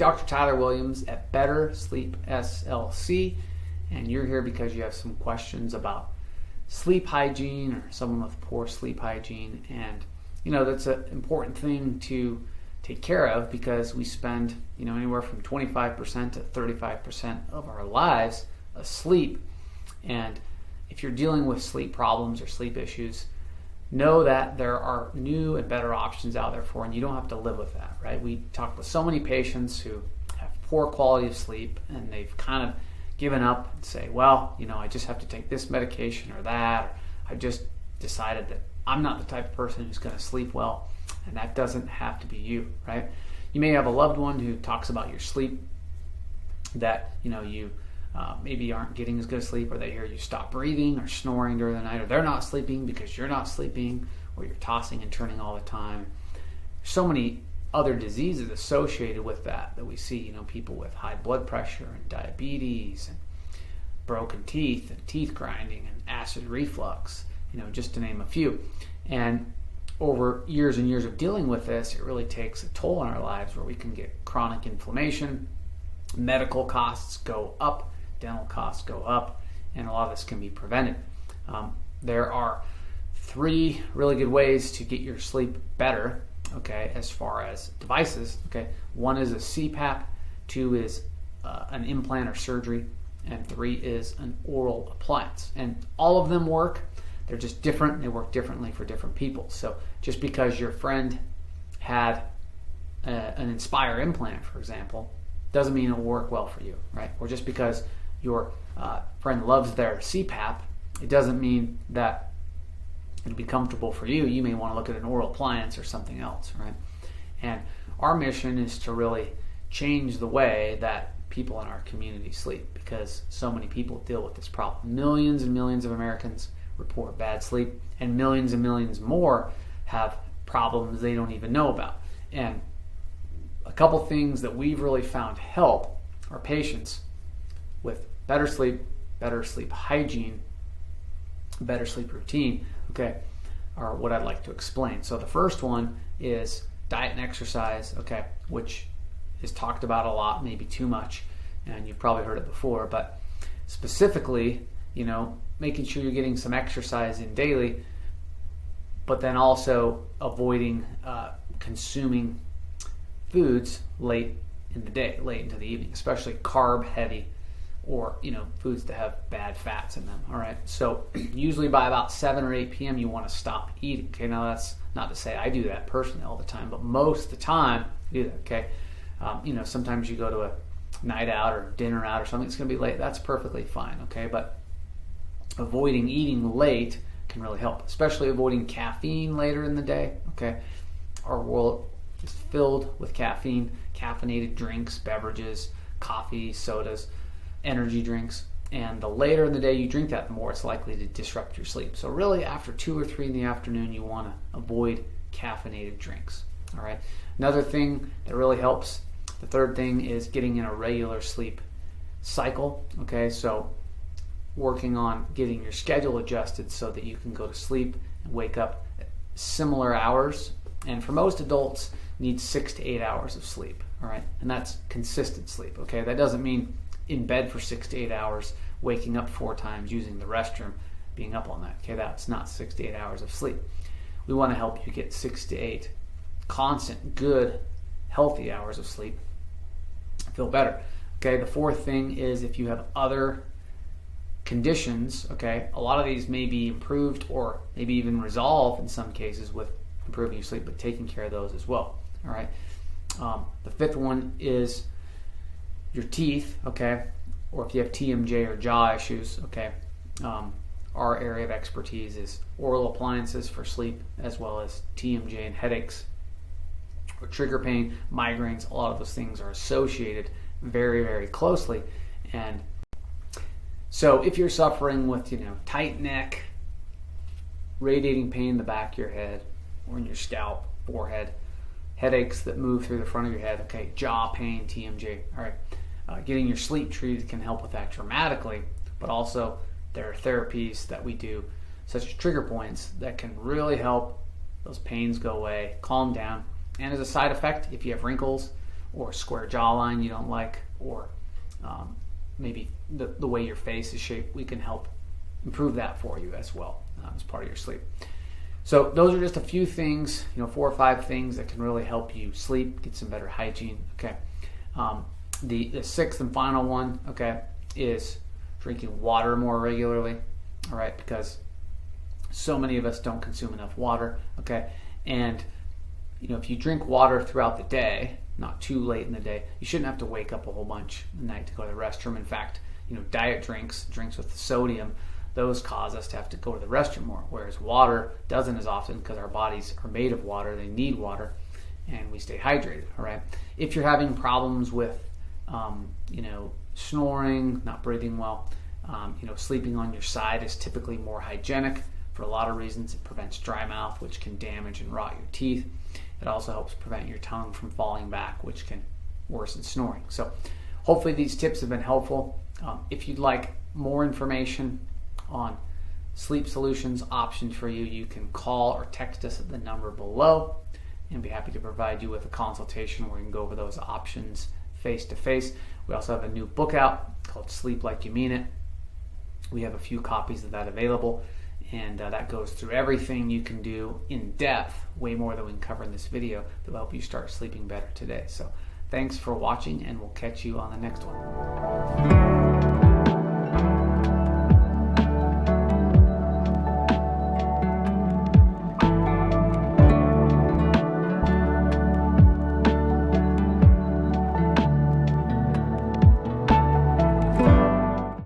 Dr. Tyler Williams at Better Sleep SLC, and you're here because you have some questions about sleep hygiene or someone with poor sleep hygiene. And that's an important thing to take care of because we spend anywhere from 25% to 35% of our lives asleep. And if you're dealing with sleep problems or sleep issues, know that there are new and better options out there for, and you don't have to live with that, right? We talk with so many patients who have poor quality of sleep, and they've kind of given up and say, well, I just have to take this medication or that, or I've just decided that I'm not the type of person who's going to sleep well, and that doesn't have to be you, right? You may have a loved one who talks about your sleep, that you maybe aren't getting as good a sleep, or they hear you stop breathing or snoring during the night, or they're not sleeping because you're not sleeping, or you're tossing and turning all the time. So many other diseases associated with that we see, people with high blood pressure and diabetes and broken teeth and teeth grinding and acid reflux, just to name a few. And over years and years of dealing with this, it really takes a toll on our lives where we can get chronic inflammation, medical costs go up, dental costs go up, and a lot of this can be prevented. There are 3 really good ways to get your sleep better, okay, as far as devices. Okay, 1 is a CPAP, 2 is an implant or surgery, and 3 is an oral appliance. And all of them work. They're just different. They work differently for different people. So just because your friend had an Inspire implant, for example, doesn't mean it'll work well for you, right? Or just because your friend loves their CPAP, it doesn't mean that it'll be comfortable for you. You may want to look at an oral appliance or something else, right? And our mission is to really change the way that people in our community sleep, because so many people deal with this problem. Millions and millions of Americans report bad sleep, and millions more have problems they don't even know about. And a couple things that we've really found help our patients with better sleep hygiene, better sleep routine, okay, are what I'd like to explain. So the first one is diet and exercise, okay, which is talked about a lot, maybe too much, and you've probably heard it before, but specifically, making sure you're getting some exercise in daily, but then also avoiding consuming foods late in the day, late into the evening, especially carb heavy, or foods that have bad fats in them. All right, so usually by about 7 or 8 p.m. you want to stop eating. Okay, now that's not to say I do that personally all the time, but most of the time I do that. Okay, sometimes you go to a night out or dinner out or something, it's going to be late. That's perfectly fine. Okay, but avoiding eating late can really help, especially avoiding caffeine later in the day. Okay, our world is filled with caffeine, caffeinated drinks, beverages, coffee, sodas, energy drinks, and the later in the day you drink that, the more it's likely to disrupt your sleep. So really after 2 or 3 in the afternoon, you want to avoid caffeinated drinks. All right. Another thing that really helps, the third thing, is getting in a regular sleep cycle. Okay, so working on getting your schedule adjusted so that you can go to sleep and wake up at similar hours. And for most adults, need 6 to 8 hours of sleep. All right, and that's consistent sleep. Okay, that doesn't mean in bed for 6 to 8 hours, waking up 4 times, using the restroom, being up all night. Okay, that's not 6 to 8 hours of sleep. We want to help you get 6 to 8 constant, good, healthy hours of sleep. Feel better. Okay, the fourth thing is if you have other conditions, okay, a lot of these may be improved or maybe even resolved in some cases with improving your sleep, but taking care of those as well. All right. The fifth one is your teeth, okay, or if you have TMJ or jaw issues, okay. Our area of expertise is oral appliances for sleep, as well as TMJ and headaches, or trigger pain, migraines. A lot of those things are associated very, very closely. And so if you're suffering with, tight neck, radiating pain in the back of your head or in your scalp, forehead, headaches that move through the front of your head, okay, jaw pain, TMJ, all right, getting your sleep treated can help with that dramatically, but also there are therapies that we do, such as trigger points, that can really help those pains go away, calm down. And as a side effect, if you have wrinkles or square jawline you don't like, or maybe the way your face is shaped, we can help improve that for you as well as part of your sleep. So those are just a few things, 4 or 5 things that can really help you sleep, get some better hygiene. Okay. The 6th and final one, okay, is drinking water more regularly. All right, because so many of us don't consume enough water. Okay, and if you drink water throughout the day, not too late in the day, you shouldn't have to wake up a whole bunch at night to go to the restroom. In fact, diet drinks with sodium, those cause us to have to go to the restroom more, whereas water doesn't as often because our bodies are made of water. They need water, and we stay hydrated. All right. If you're having problems with, snoring, not breathing well, sleeping on your side is typically more hygienic for a lot of reasons. It prevents dry mouth, which can damage and rot your teeth. It also helps prevent your tongue from falling back, which can worsen snoring. So hopefully these tips have been helpful. If you'd like more information on sleep solutions options for you, you can call or text us at the number below, and be happy to provide you with a consultation where we can go over those options face to face. We also have a new book out called Sleep Like You Mean It. We have a few copies of that available, and that goes through everything you can do in depth, way more than we can cover in this video, that will help you start sleeping better today. So thanks for watching, and we'll catch you on the next one.